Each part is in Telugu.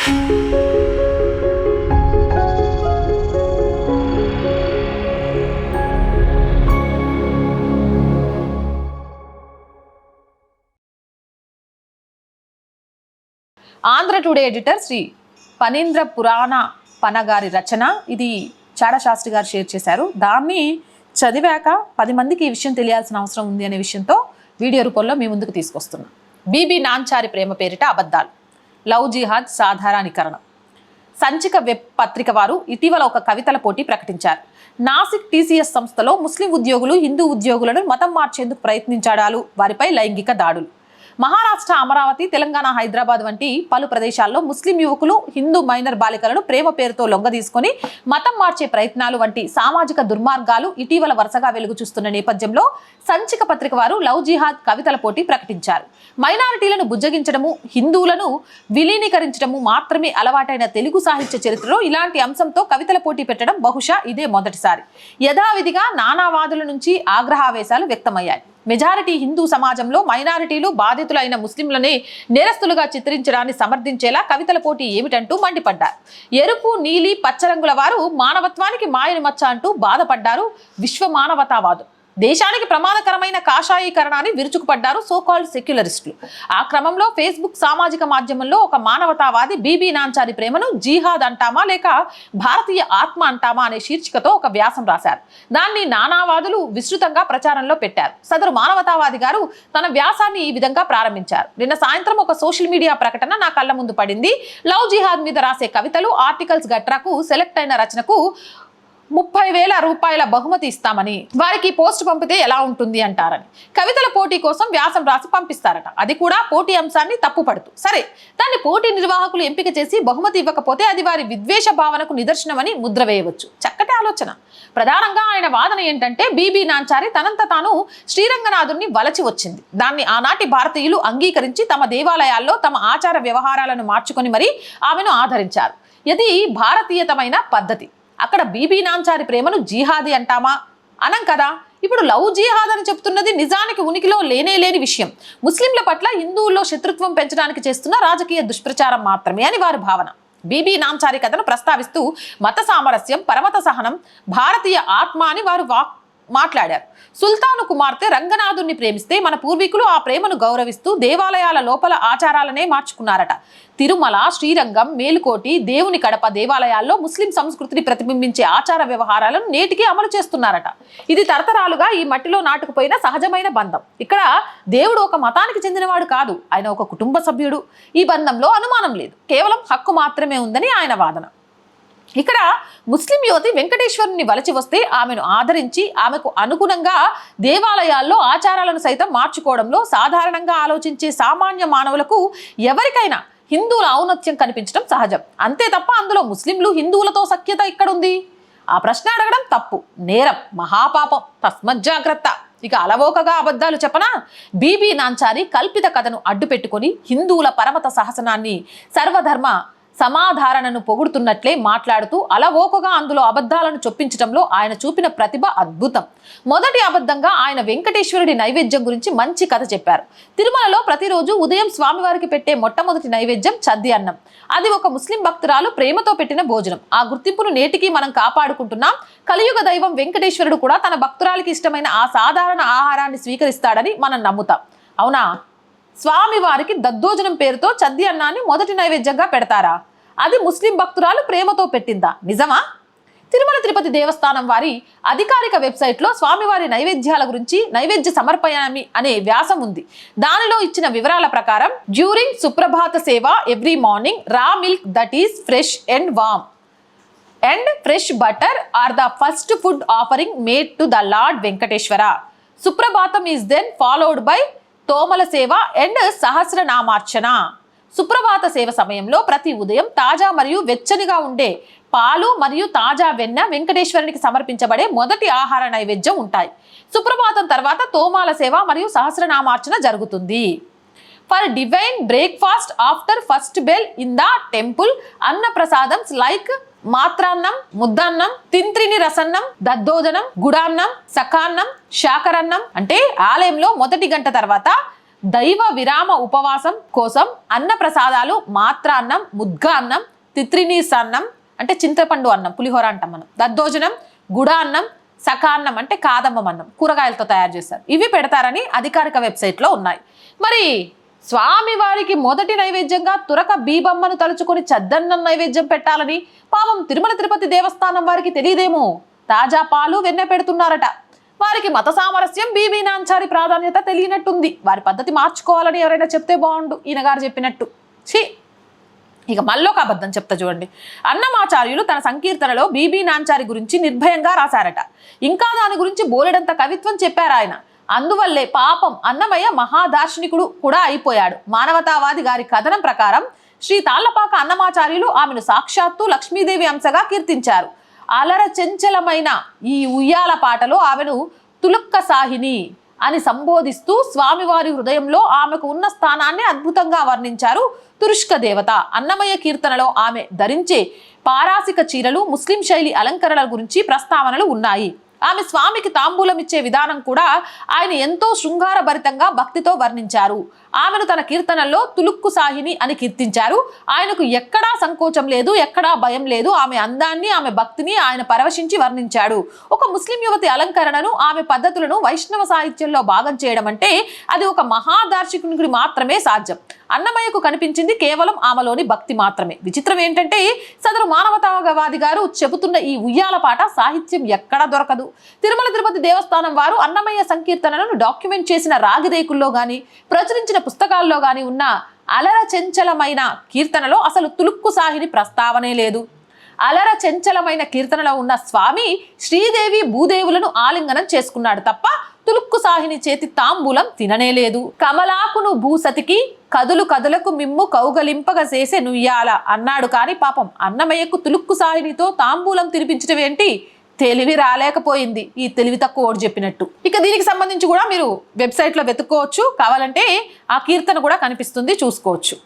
ఆంధ్ర టుడే ఎడిటర్ శ్రీ పనీంద్ర పురాణ పనగారి రచన. ఇది చాడా శాస్త్రి గారు షేర్ చేశారు. దాన్ని చదివాక 10 మందికి ఈ విషయం తెలియాల్సిన అవసరం ఉంది అనే విషయంతో వీడియో రూపంలో మీ ముందుకు తీసుకొస్తున్నాం. బీబీ నాంచారి ప్రేమ పేరిట అబద్ధాలు, లవ్ జిహాద్ సాధారణీకరణం. సంచిక వెబ్ పత్రిక వారు ఇటీవల ఒక కవితల పోటీ ప్రకటించారు. నాసిక్ టీసీఎస్ సంస్థలో ముస్లిం ఉద్యోగులు హిందూ ఉద్యోగులను మతం మార్చేందుకు ప్రయత్నించడాలు, వారిపై లైంగిక దాడులు. మహారాష్ట్ర అమరావతి, తెలంగాణ హైదరాబాద్ వంటి పలు ప్రదేశాల్లో ముస్లిం యువకులు హిందూ మైనర్ బాలికలను ప్రేమ పేరుతో లొంగదీసుకొని మతం మార్చే ప్రయత్నాలు వంటి సామాజిక దుర్మార్గాలు ఇటీవల వరుసగా వెలుగు చూస్తున్న నేపథ్యంలో సంచిక పత్రిక వారు లవ్ జిహాద్ కవితల పోటీ ప్రకటించారు. మైనారిటీలను బుజ్జగించడము, హిందువులను విలీనీకరించడము మాత్రమే అలవాటైన తెలుగు సాహిత్య చరిత్రలో ఇలాంటి అంశంతో కవితల పోటీ పెట్టడం బహుశా ఇదే మొదటిసారి. యథావిధిగా నానావాదుల నుంచి ఆగ్రహావేశాలు వ్యక్తమయ్యాయి. మెజారిటీ హిందూ సమాజంలో మైనారిటీలు బాధితులైన ముస్లింలనే నేరస్తులుగా చిత్రించడాన్ని సమర్థించేలా కవితల పోటీ ఏమిటంటూ మండిపడ్డారు. ఎరుపు, నీలి, పచ్చ రంగుల వారు మానవత్వానికి మాయని మచ్చ అంటూ బాధపడ్డారు విశ్వ మానవతావాదు. దేశానికి ప్రమాదకరమైన కాషాయీకరణాన్ని విరుచుకుపడ్డారు సోకాల్డ్ సెక్యులరిస్టులు. ఆ క్రమంలో ఫేస్బుక్ సామాజిక మాధ్యమంలో ఒక మానవతావాది బీబీ నాంచారి ప్రేమను జిహాద్ అంటామా లేక భారతీయ ఆత్మ అంటామా అనే శీర్షికతో ఒక వ్యాసం రాశారు. దాన్ని నానావాదులు విస్తృతంగా ప్రచారంలో పెట్టారు. సదరు మానవతావాది గారు తన వ్యాసాన్ని ఈ విధంగా ప్రారంభించారు. నిన్న సాయంత్రం ఒక సోషల్ మీడియా ప్రకటన నా కళ్ళ ముందు పడింది. లవ్ జిహాద్ మీద రాసే కవితలు, ఆర్టికల్స్ గట్రాకు సెలెక్ట్ అయిన రచనకు 30,000 రూపాయల బహుమతి ఇస్తామని, వారికి పోస్ట్ పంపితే ఎలా ఉంటుంది అంటారని. కవితల పోటీ కోసం వ్యాసం రాసి పంపిస్తారట, అది కూడా పోటీ అంశాన్ని తప్పుపడుతూ. సరే, దాన్ని పోటీ నిర్వాహకులు ఎంపిక చేసి బహుమతి ఇవ్వకపోతే అది వారి విద్వేష భావనకు నిదర్శనమని ముద్ర వేయవచ్చు. చక్కటి ఆలోచన. ప్రధానంగా ఆయన వాదన ఏంటంటే బీబీ నాంచారి తనంత తాను శ్రీరంగనాథుని వలచి వచ్చింది. దాన్ని ఆనాటి భారతీయులు అంగీకరించి తమ దేవాలయాల్లో తమ ఆచార వ్యవహారాలను మార్చుకొని మరీ ఆమెను ఆదరించారు. ఇది భారతీయతమైన పద్ధతి. అక్కడ బీబీ నాంచారి ప్రేమను జిహాదీ అంటామా? అనం కదా. ఇప్పుడు లవ్ జిహాద్ అని చెప్తున్నది నిజానికి ఉనికిలో లేని విషయం. ముస్లింల పట్ల హిందువుల్లో శత్రుత్వం పెంచడానికి చేస్తున్న రాజకీయ దుష్ప్రచారం మాత్రమే అని వారి భావన. బీబీ నాంచారి కథను ప్రస్తావిస్తూ మత సామరస్యం, పరమత సహనం, భారతీయ ఆత్మ అని వారు మాట్లాడారు. సుల్తాను కుమార్తె రంగనాథుని ప్రేమిస్తే మన పూర్వీకులు ఆ ప్రేమను గౌరవిస్తూ దేవాలయాల లోపల ఆచారాలనే మార్చుకున్నారట. తిరుమల, శ్రీరంగం, మేలుకోటి, దేవుని కడప దేవాలయాల్లో ముస్లిం సంస్కృతిని ప్రతిబింబించే ఆచార వ్యవహారాలను నేటికి అమలు చేస్తున్నారట. ఇది తరతరాలుగా ఈ మట్టిలో నాటుకుపోయిన సహజమైన బంధం. ఇక్కడ దేవుడు ఒక మతానికి చెందినవాడు కాదు, ఆయన ఒక కుటుంబ సభ్యుడు. ఈ బంధంలో అనుమానం లేదు, కేవలం హక్కు మాత్రమే ఉందని ఆయన వాదన. ఇక్కడ ముస్లిం యువతి వెంకటేశ్వరుని వలచి వస్తే ఆమెను ఆదరించి ఆమెకు అనుగుణంగా దేవాలయాల్లో ఆచారాలను సైతం మార్చుకోవడంలో సాధారణంగా ఆలోచించే సామాన్య మానవులకు ఎవరికైనా హిందువుల ఔన్నత్యం కనిపించడం సహజం. అంతే తప్ప అందులో ముస్లింలు హిందువులతో సఖ్యత ఇక్కడుంది? ఆ ప్రశ్న అడగడం తప్పు, నేరం, మహాపాపం. తస్మజ్జాగ్రత్త. ఇక అలవోకగా అబద్ధాలు చెప్పనా? బీబీ నాంచారి కల్పిత కథను అడ్డుపెట్టుకొని హిందువుల పరమత సహసనాన్ని, సర్వధర్మ సమాధారణను పొగుడుతున్నట్లే మాట్లాడుతూ అలవోకగా అందులో అబద్ధాలను చొప్పించడంలో ఆయన చూపిన ప్రతిభ అద్భుతం. మొదటి అబద్ధంగా ఆయన వెంకటేశ్వరుడి నైవేద్యం గురించి మంచి కథ చెప్పారు. తిరుమలలో ప్రతిరోజు ఉదయం స్వామివారికి పెట్టే మొట్టమొదటి నైవేద్యం చద్ది అన్నం. అది ఒక ముస్లిం భక్తురాలు ప్రేమతో పెట్టిన భోజనం. ఆ గుర్తింపును నేటికి మనం కాపాడుకుంటున్నాం. కలియుగ దైవం వెంకటేశ్వరుడు కూడా తన భక్తురాలికి ఇష్టమైన ఆ సాధారణ ఆహారాన్ని స్వీకరిస్తాడని మనం నమ్ముతాం. అవునా? స్వామివారికి దద్దోజనం పేరుతో చద్ది అన్నాన్ని మొదటి నైవేద్యంగా పెడతారా? అది ముస్లిం భక్తురాలు ప్రేమతో పెట్టిందా? నిజమా? తిరుమల తిరుపతి దేవస్థానం వారి అధికారిక వెబ్సైట్లో స్వామివారి నైవేద్యాల గురించి నైవేద్య సమర్పయామి అనే వ్యాసం ఉంది. దానిలో ఇచ్చిన వివరాల ప్రకారం during Suprabhata Seva every morning raw milk that is fresh and warm and fresh butter are the first food offering made to the lord Venkateswara. Suprabhatam is then followed by Thomala Seva and సహస్రనామార్చన. సుప్రభాత సేవ సమయంలో ప్రతి ఉదయం తాజా మరియు వెచ్చనిగా ఉండే పాలు మరియు తాజా వెన్న వెంకటేశ్వరునికి సమర్పించబడే మొదటి ఆహార నైవేద్యం ఉంటాయి. సుప్రభాతం తర్వాత తోమాల సేవ మరియు సహస్రనామార్చన జరుగుతుంది. For divine breakfast after first bell in the temple అన్న ప్రసాదమ్స్ లైక్ మాత్రాన్నం, ముద్దన్నం, తింత్రిని రసన్నం, దద్దోజనం, గుడాన్నం, సకాన్నం, శాకరన్నం. అంటే ఆలయంలో మొదటి గంట తర్వాత దైవ విరామ ఉపవాసం కోసం అన్న ప్రసాదాలు మాత్ర అన్నం, ముద్గ అన్నం, తిత్రినీస్ అన్నం అంటే చింతపండు అన్నం, పులిహోర అంటాం మనం, దద్దోజనం, గుడ అన్నం, సకాన్నం అంటే కాదమ్మం అన్నం, కూరగాయలతో తయారు చేస్తారు. ఇవి పెడతారని అధికారిక వెబ్సైట్లో ఉన్నాయి. మరి స్వామివారికి మొదటి నైవేద్యంగా తురక బీబమ్మను తలుచుకొని చద్దన్నం నైవేద్యం పెట్టాలని పాపం తిరుమల తిరుపతి దేవస్థానం వారికి తెలియదేమో తాజా పాలు వెన్న పెడుతున్నారట. వారికి మత సామరస్యం, బీబీ నాంచారి ప్రాధాన్యత తెలియనట్టుంది. వారి పద్ధతి మార్చుకోవాలని ఎవరైనా చెప్తే బాగుండు, ఈయనగారు చెప్పినట్టు. ఛీ, ఇక మళ్ళొక అబద్ధం చెప్తా చూడండి. అన్నమాచార్యులు తన సంకీర్తనలో బీబీ నాంచారి గురించి నిర్భయంగా రాశారట. ఇంకా దాని గురించి బోలెడంత కవిత్వం చెప్పారు ఆయన. అందువల్లే పాపం అన్నమయ్య మహాదార్శనికుడు కూడా అయిపోయాడు. మానవతావాది గారి కథనం ప్రకారం శ్రీ తాళ్లపాక అన్నమాచార్యులు ఆమెను సాక్షాత్తు లక్ష్మీదేవి అంశగా కీర్తించారు. అలర చెంచలమైన ఈ ఉయ్యాల పాటలో ఆమెను తులుక్క సాహిని అని సంబోధిస్తూ స్వామివారి హృదయంలో ఆమెకు ఉన్న స్థానాన్ని అద్భుతంగా వర్ణించారు తురుష్క దేవత. అన్నమయ్య కీర్తనలో ఆమె ధరించే పారాసిక చీరలు, ముస్లిం శైలి అలంకరణల గురించి ప్రస్తావనలు ఉన్నాయి. ఆమె స్వామికి తాంబూలం ఇచ్చే విధానం కూడా ఆయన ఎంతో శృంగారభరితంగా భక్తితో వర్ణించారు. ఆమెను తన కీర్తనల్లో తులుక్కు సాహిని అని కీర్తించారు. ఆయనకు ఎక్కడా సంకోచం లేదు, ఎక్కడా భయం లేదు. ఆమె అందాన్ని, ఆమె భక్తిని ఆయన పరవశించి వర్ణించాడు. ఒక ముస్లిం యువతి అలంకరణను, ఆమె పద్ధతులను వైష్ణవ సాహిత్యంలో భాగం చేయడం అంటే అది ఒక మహాదార్శనికుడికి మాత్రమే సాధ్యం. అన్నమయ్యకు కనిపించింది కేవలం ఆమెలోని భక్తి మాత్రమే. విచిత్రం ఏంటంటే సదరు మానవతావాది గారు చెబుతున్న ఈ ఉయ్యాల పాట సాహిత్యం ఎక్కడా దొరకదు. తిరుమల తిరుపతి దేవస్థానం వారు అన్నమయ్య సంకీర్తనలను డాక్యుమెంట్ చేసిన రాగిరేకుల్లో గాని, ప్రచురించిన పుస్తకాల్లో గాని ఉన్న అలర చెంచలమైన కీర్తనలో అసలు తులుక్కు సాహిని ప్రస్తావనే లేదు. అలర చెంచలమైన కీర్తనలో ఉన్న స్వామి శ్రీదేవి భూదేవులను ఆలింగనం చేసుకున్నాడు తప్ప తులుక్కు సాహిని చేతి తాంబూలం తిననేలేదు. కమలాకును భూసతికి కదులు కదులకు మిమ్ము కౌగలింపగ చేసే నుయ్యాల అన్నాడు. కానీ పాపం అన్నమయ్యకు తులుక్కు సాహినితో తాంబూలం తినిపించడం ఏంటి, తెలివి రాలేకపోయింది. ఈ తెలివి తక్కువ ఓడి చెప్పినట్టు. ఇక దీనికి సంబంధించి కూడా మీరు వెబ్సైట్లో వెతుక్కోవచ్చు. కావాలంటే ఆ కీర్తన కూడా కనిపిస్తుంది, చూసుకోవచ్చు.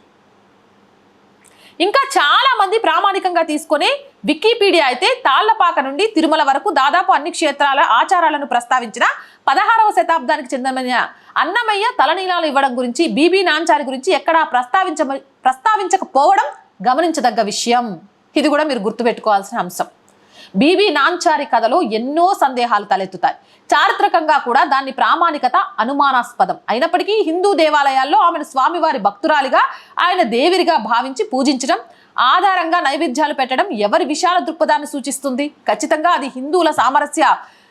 ఇంకా చాలా మంది ప్రామాణికంగా తీసుకునే వికీపీడియా అయితే తాళ్లపాక నుండి తిరుమల వరకు దాదాపు అన్ని క్షేత్రాల ఆచారాలను ప్రస్తావించిన 16వ శతాబ్దానికి చెందిన అన్నమయ్య తలనీలాలు ఇవ్వడం గురించి, బీబీ నాంచారి గురించి ఎక్కడా ప్రస్తావించకపోవడం గమనించదగ్గ విషయం. ఇది కూడా మీరు గుర్తుపెట్టుకోవాల్సిన అంశం. బీబీ నాంచారి కథలో ఎన్నో సందేహాలు తలెత్తుతాయి. చారిత్రకంగా కూడా దాని ప్రామాణికత అనుమానాస్పదం అయినప్పటికీ హిందూ దేవాలయాల్లో ఆమెను స్వామివారి భక్తురాలిగా, ఆయన దేవిరిగా భావించి పూజించడం, ఆధారంగా నైవేద్యాలు పెట్టడం ఎవరి విశాల దృక్పథాన్ని సూచిస్తుంది? ఖచ్చితంగా అది హిందువుల సామరస్య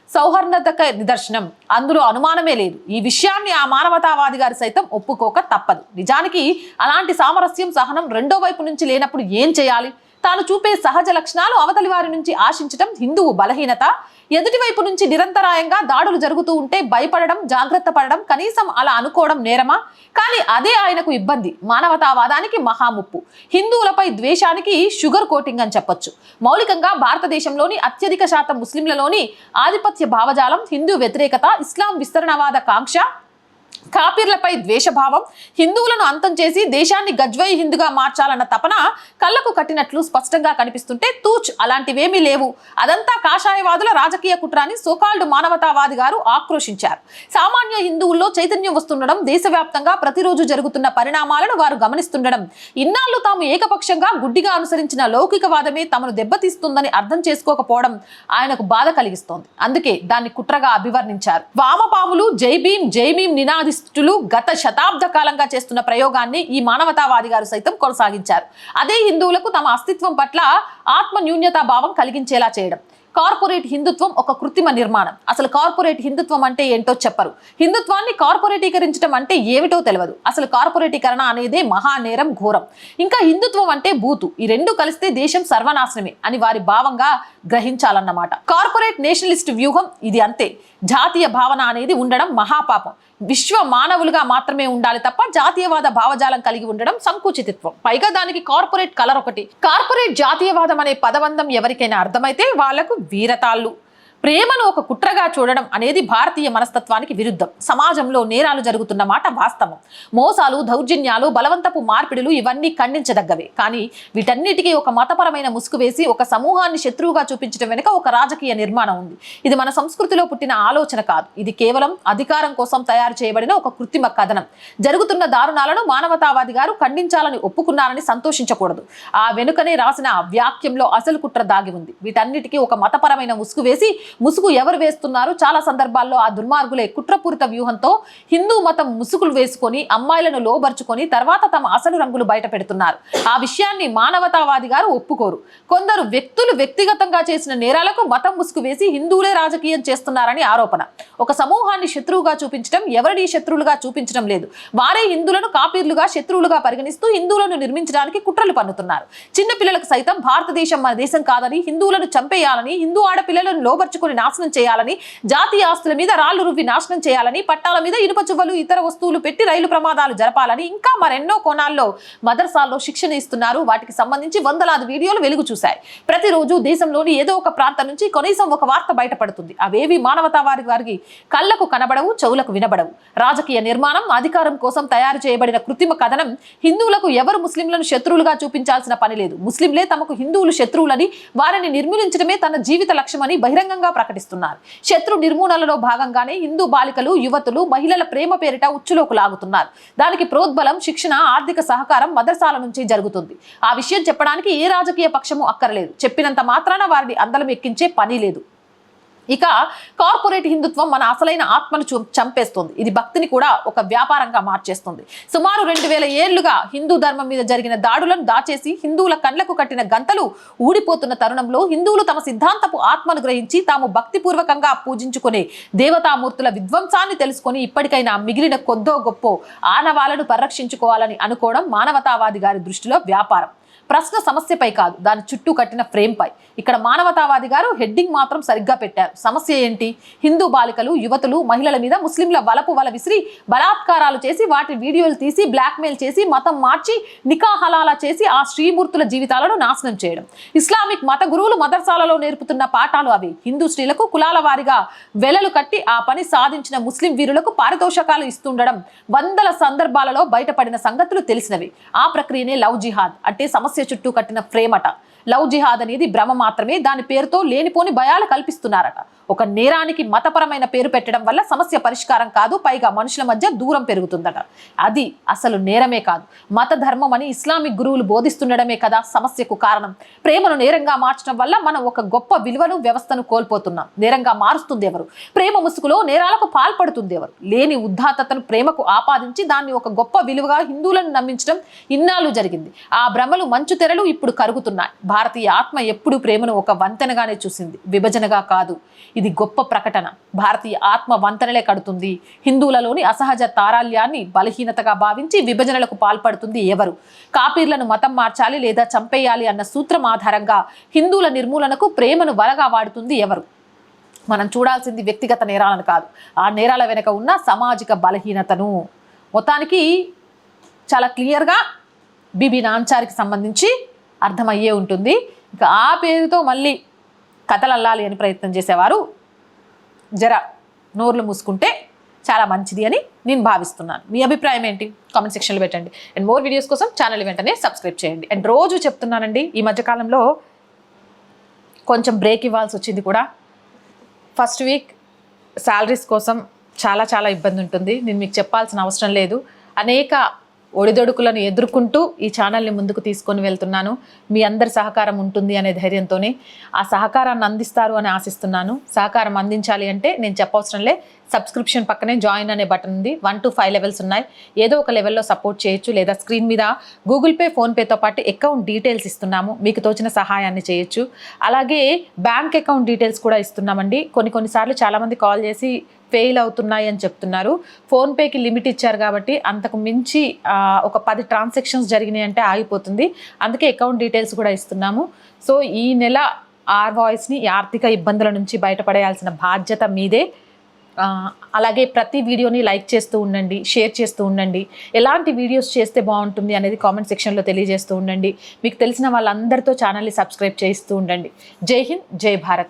సౌహార్దతకు నిదర్శనం. అందులో అనుమానమే లేదు. ఈ విషయాన్ని ఆ మానవతావాది గారు సైతం ఒప్పుకోక తప్పదు. నిజానికి అలాంటి సామరస్యం, సహనం రెండో వైపు నుంచి లేనప్పుడు ఏం చేయాలి? తాను చూపే సహజ లక్షణాలు అవతలి వారి నుంచి ఆశించడం హిందువు బలహీనత. ఎదుటి వైపు నుంచి నిరంతరాయంగా దాడులు జరుగుతూ ఉంటే భయపడడం, జాగ్రత్త పడడం, కనీసం అలా అనుకోవడం నేరమా? కానీ అదే ఆయనకు ఇబ్బంది. మానవతావాదానికి మహాముప్పు, హిందువులపై ద్వేషానికి షుగర్ కోటింగ్ అని చెప్పొచ్చు. మౌలికంగా భారతదేశంలోని అత్యధిక శాతం ముస్లింలలోని ఆధిపత్య భావజాలం, హిందూ వ్యతిరేకత, ఇస్లాం విస్తరణవాద కాంక్ష, కాపీర్లపై ద్వేషభావం, హిందువులను అంతం చేసి దేశాన్ని గజ్వై హిందుగా మార్చాలన్న తపన కళ్ళకు కట్టినట్లు స్పష్టంగా కనిపిస్తుంటే తూచ్ అలాంటివేమీ లేవు. అదంతా కాషాయవాదుల రాజకీయ కుట్రాని సోకాల్డ్ మానవతావాది గారు ఆక్రోశించారు. సామాన్య హిందువుల్లో చైతన్యం వస్తుండడం, దేశవ్యాప్తంగా ప్రతిరోజు జరుగుతున్న పరిణామాలను వారు గమనిస్తుండడం, ఇన్నాళ్ళు తాము ఏకపక్షంగా గుడ్డిగా అనుసరించిన లౌకికవాదమే తమను దెబ్బతీస్తుందని అర్థం చేసుకోకపోవడం ఆయనకు బాధ కలిగిస్తోంది. అందుకే దాన్ని కుట్రగా అభివర్ణించారు. వామపాములు జై భీం జై భీం నినాదిస్తులు గత శతాబ్ద కాలంగా చేస్తున్న ప్రయోగాన్ని ఈ మానవతావాది గారు సైతం కొనసాగించారు. అదే హిందువులకు తమ అస్తిత్వం పట్ల ఆత్మ న్యూన్యతా భావం కలిగించేలా చేయడం. కార్పొరేట్ హిందుత్వం ఒక కృత్రిమ నిర్మాణం. అసలు కార్పొరేట్ హిందుత్వం అంటే ఏంటో చెప్పరు. హిందుత్వాన్ని కార్పొరేటీకరించడం అంటే ఏమిటో తెలియదు. అసలు కార్పొరేటీకరణ అనేదే మహానేరం, ఘోరం. ఇంకా హిందుత్వం అంటే బూతు. ఈ రెండు కలిస్తే దేశం సర్వనాశనమే అని వారి భావంగా గ్రహించాలన్నమాట. కార్పొరేట్ నేషనలిస్ట్ వ్యూహం ఇది అంతే. జాతీయ భావన అనేది ఉండడం మహాపాపం. విశ్వ మానవులుగా మాత్రమే ఉండాలి తప్ప జాతీయవాద భావజాలం కలిగి ఉండడం సంకుచితత్వం. పైగా దానికి కార్పొరేట్ కలర్ ఒకటి. కార్పొరేట్ జాతీయవాదం అనే పదబంధం ఎవరికైనా అర్థమైతే వాళ్లకు వీరతాళ్ళు. ప్రేమను ఒక కుట్రగా చూడడం అనేది భారతీయ మనస్తత్వానికి విరుద్ధం. సమాజంలో నేరాలు జరుగుతున్న మాట వాస్తవం. మోసాలు, దౌర్జన్యాలు, బలవంతపు మార్పిడులు ఇవన్నీ ఖండించదగ్గవే. కానీ వీటన్నిటికీ ఒక మతపరమైన ముసుగు వేసి ఒక సమూహాన్ని శత్రువుగా చూపించడం వెనుక ఒక రాజకీయ నిర్మాణం ఉంది. ఇది మన సంస్కృతిలో పుట్టిన ఆలోచన కాదు. ఇది కేవలం అధికారం కోసం తయారు చేయబడిన ఒక కృత్రిమ కథనం. జరుగుతున్న దారుణాలను మానవతావాది గారు ఖండించాలని ఒప్పుకున్నారని సంతోషించకూడదు. ఆ వెనుకనే రాసిన వాక్యంలో అసలు కుట్ర దాగి ఉంది. వీటన్నిటికీ ఒక మతపరమైన ముసుగు వేసి, ముసుగు ఎవరు వేస్తున్నారు? చాలా సందర్భాల్లో ఆ దుర్మార్గులే కుట్రపూరిత వ్యూహంతో హిందూ మతం ముసుగులు వేసుకొని అమ్మాయిలను లోబర్చుకొని తర్వాత తమ అసలు రంగులు బయట పెడుతున్నారు. ఆ విషయాన్ని మానవతావాది గారు ఒప్పుకోరు. కొందరు వ్యక్తులు వ్యక్తిగతంగా చేసిన నేరాలకు మతం ముసుగు వేసి హిందువులే రాజకీయం చేస్తున్నారని ఆరోపణ. ఒక సమూహాన్ని శత్రువుగా చూపించడం, ఎవరిని శత్రువులుగా చూపించడం లేదు. వారే హిందువులను కాపీర్లుగా, శత్రువులుగా పరిగణిస్తూ హిందువులను నిర్మించడానికి కుట్రలు పన్నుతున్నారు. చిన్న పిల్లలకు సైతం భారతదేశం మన దేశం కాదని, హిందువులను చంపేయాలని, హిందూ ఆడపిల్లలను లోబర్చుకుని నాశనం చేయాలని, జాతీయ ఆస్తుల మీద రాళ్లు రువ్వి నాశనం చేయాలని, పట్టాల మీద ఇనుప చువ్వలు, ఇతర వస్తువులు పెట్టి రైలు ప్రమాదాలు జరపాలని, ఇంకా మరెన్నో కోణాల్లో మదర్సాల్లో శిక్షణ ఇస్తున్నారు. వాటికి సంబంధించి వందలాది వీడియోలు వెలుగు చూశాయి. ప్రతిరోజు దేశంలోని ఏదో ఒక ప్రాంతం నుంచి కనీసం ఒక వార్త బయటపడుతుంది. అవేవి మానవతావాది వారికి కళ్లకు కనబడవు, చెవులకు వినబడవు. రాజకీయ నిర్మాణం, అధికారం కోసం తయారు చేయబడిన కృత్రిమ కథనం. హిందువులకు ఎవరు ముస్లింలను శత్రువులుగా చూపించాల్సిన పని లేదు. ముస్లింలే తమకు హిందువులు శత్రువులని, వారిని నిర్మూలించడమే తన జీవిత లక్ష్యమని బహిరంగంగా ప్రకటిస్తున్నారు. శత్రు నిర్మూలనలో భాగంగానే హిందూ బాలికలు, యువతులు, మహిళల ప్రేమ పేరిట ఉచ్చులోకి లాగుతున్నారు. దానికి ప్రోద్బలం, శిక్షణ, ఆర్థిక సహకారం మదర్సాల నుంచి జరుగుతుంది. ఆ విషయం చెప్పడానికి ఏ రాజకీయ పక్షము అక్కర్లేదు. చెప్పినంత మాత్రాన వారిని అందలం ఎక్కించే పని లేదు. ఇక కార్పొరేట్ హిందుత్వం మన అసలైన ఆత్మను చంపేస్తుంది. ఇది భక్తిని కూడా ఒక వ్యాపారంగా మార్చేస్తుంది. సుమారు 2000 ఏళ్లుగా హిందూ ధర్మం మీద జరిగిన దాడులను దాచేసి హిందువుల కండ్లకు కట్టిన గంతలు ఊడిపోతున్న తరుణంలో హిందువులు తమ సిద్ధాంతపు ఆత్మను గ్రహించి తాము భక్తిపూర్వకంగా పూజించుకునే దేవతామూర్తుల విధ్వంసాన్ని తెలుసుకొని ఇప్పటికైనా మిగిలిన కొద్దో గొప్ప ఆనవాళ్లను పరిరక్షించుకోవాలని అనుకోవడం మానవతావాది గారి దృష్టిలో వ్యాపారం. ప్రశ్న సమస్యపై కాదు, దాని చుట్టూ కట్టిన ఫ్రేమ్ పై. ఇక్కడ మానవతావాది గారు హెడ్డింగ్ మాత్రం సరిగ్గా పెట్టారు. సమస్య ఏంటి? హిందూ బాలికలు, యువతులు, మహిళల మీద ముస్లింల వల విసిరి బలాత్కారాలు చేసి, వాటి వీడియోలు తీసి బ్లాక్మెయిల్ చేసి, మతం మార్చి, నికా హలాలా చేసి ఆ శ్రీమూర్తుల జీవితాలను నాశనం చేయడం. ఇస్లామిక్ మత గురువులు మదర్సాలలో నేర్పుతున్న పాఠాలు అవి. హిందూ స్త్రీలకు కులాల వారిగా వెలలు కట్టి ఆ పని సాధించిన ముస్లిం వీరులకు పారితోషకాలు ఇస్తుండడం వందల సందర్భాలలో బయటపడిన సంగతులు తెలిసినవి. ఆ ప్రక్రియనే లవ్ జిహాద్ అంటే సమస్య చుట్టూ కట్టిన ఫ్రేమ్ అట. లవ్ జిహాద్ అనేది భ్రమ మాత్రమే. దాని పేరుతో లేనిపోని భయాలు కల్పిస్తున్నారట. ఒక నేరానికి మతపరమైన పేరు పెట్టడం వల్ల సమస్య పరిష్కారం కాదు, పైగా మనుషుల మధ్య దూరం పెరుగుతుందట. అది అసలు నేరమే కాదు, మత ధర్మం అని ఇస్లామిక్ గురువులు బోధిస్తుండడమే కదా సమస్యకు కారణం. ప్రేమను నేరంగా మార్చడం వల్ల మనం ఒక గొప్ప విలువను, వ్యవస్థను కోల్పోతున్నాం. నేరంగా మారుస్తుంది ఎవరు? ప్రేమ ముసుగులో నేరాలకు పాల్పడుతుంది ఎవరు? లేని ఉద్దాతతను ప్రేమకు ఆపాదించి దాన్ని ఒక గొప్ప విలువగా హిందువులను నమ్మించడం ఇన్నాళ్ళు జరిగింది. ఆ భ్రమలు మంచు తెరలు ఇప్పుడు కరుగుతున్నాయి. భారతీయ ఆత్మ ఎప్పుడు ప్రేమను ఒక వంతెనగానే చూసింది, విభజనగా కాదు. ఇది గొప్ప ప్రకటన. భారతీయ ఆత్మ వంతెనలే కడుతుంది. హిందువులలోని అసహజ తారాల్యాన్ని బలహీనతగా భావించి విభజనలకు పాల్పడుతుంది ఎవరు? కాపీర్లను మతం మార్చాలి లేదా చంపేయాలి అన్న సూత్రం ఆధారంగా హిందువుల నిర్మూలనకు ప్రేమను వలగా వాడుతుంది ఎవరు? మనం చూడాల్సింది వ్యక్తిగత నేరాలను కాదు, ఆ నేరాల వెనుక ఉన్న సామాజిక బలహీనతను. మొత్తానికి చాలా క్లియర్గా బీబీ నాంచారికి సంబంధించి అర్థమయ్యే ఉంటుంది. ఇక ఆ పేరుతో మళ్ళీ కథలు అల్లాలి అని ప్రయత్నం చేసేవారు జర నోర్లు మూసుకుంటే చాలా మంచిది అని నేను భావిస్తున్నాను. మీ అభిప్రాయం ఏంటి? కామెంట్ సెక్షన్లో పెట్టండి. అండ్ మోర్ వీడియోస్ కోసం ఛానల్ వెంటనే సబ్స్క్రైబ్ చేయండి. అండ్ రోజు చెప్తున్నానండి, ఈ మధ్యకాలంలో కొంచెం బ్రేక్ ఇవ్వాల్సి వచ్చింది కూడా. ఫస్ట్ వీక్ శాలరీస్ కోసం చాలా ఇబ్బంది ఉంటుంది. నేను మీకు చెప్పాల్సిన అవసరం లేదు. అనేక ఒడిదొడుకులను ఎదుర్కొంటూ ఈ ఛానల్ని ముందుకు తీసుకొని వెళ్తున్నాను. మీ అందరి సహకారం ఉంటుంది అనే ధైర్యంతోనే ఆ సహకారాన్ని అందిస్తారు అని ఆశిస్తున్నాను. సహకారం అందించాలి అంటే నేను చెప్పవసరంలే, సబ్స్క్రిప్షన్ పక్కనే జాయిన్ అనే బటన్ ఉంది. 1 to 5 లెవెల్స్ ఉన్నాయి. ఏదో ఒక లెవెల్లో సపోర్ట్ చేయొచ్చు, లేదా స్క్రీన్ మీద గూగుల్ పే, ఫోన్పేతో పాటు అకౌంట్ డీటెయిల్స్ ఇస్తున్నాము. మీకు తోచిన సహాయాన్ని చేయొచ్చు. అలాగే బ్యాంక్ అకౌంట్ డీటెయిల్స్ కూడా ఇస్తున్నామండి. కొన్నిసార్లు చాలామంది కాల్ చేసి ఫెయిల్ అవుతున్నాయి అని చెప్తున్నారు. ఫోన్పేకి లిమిట్ ఇచ్చారు కాబట్టి అంతకు మించి ఒక 10 ట్రాన్సాక్షన్స్ జరిగినాయి అంటే ఆగిపోతుంది. అందుకే అకౌంట్ డీటెయిల్స్ కూడా ఇస్తున్నాము. సో ఈ నెల ఆర్ వాయిస్ని ఆర్థిక ఇబ్బందుల నుంచి బయటపడేయాల్సిన బాధ్యత మీదే. అలాగే ప్రతి వీడియోని లైక్ చేస్తూ ఉండండి, షేర్ చేస్తూ ఉండండి. ఎలాంటి వీడియోస్ చేస్తే బాగుంటుంది అనేది కామెంట్ సెక్షన్లో తెలియజేస్తూ ఉండండి. మీకు తెలిసిన వాళ్ళందరితో ఛానల్ని సబ్స్క్రైబ్ చేస్తూ ఉండండి. జై హింద్, జై భారత్.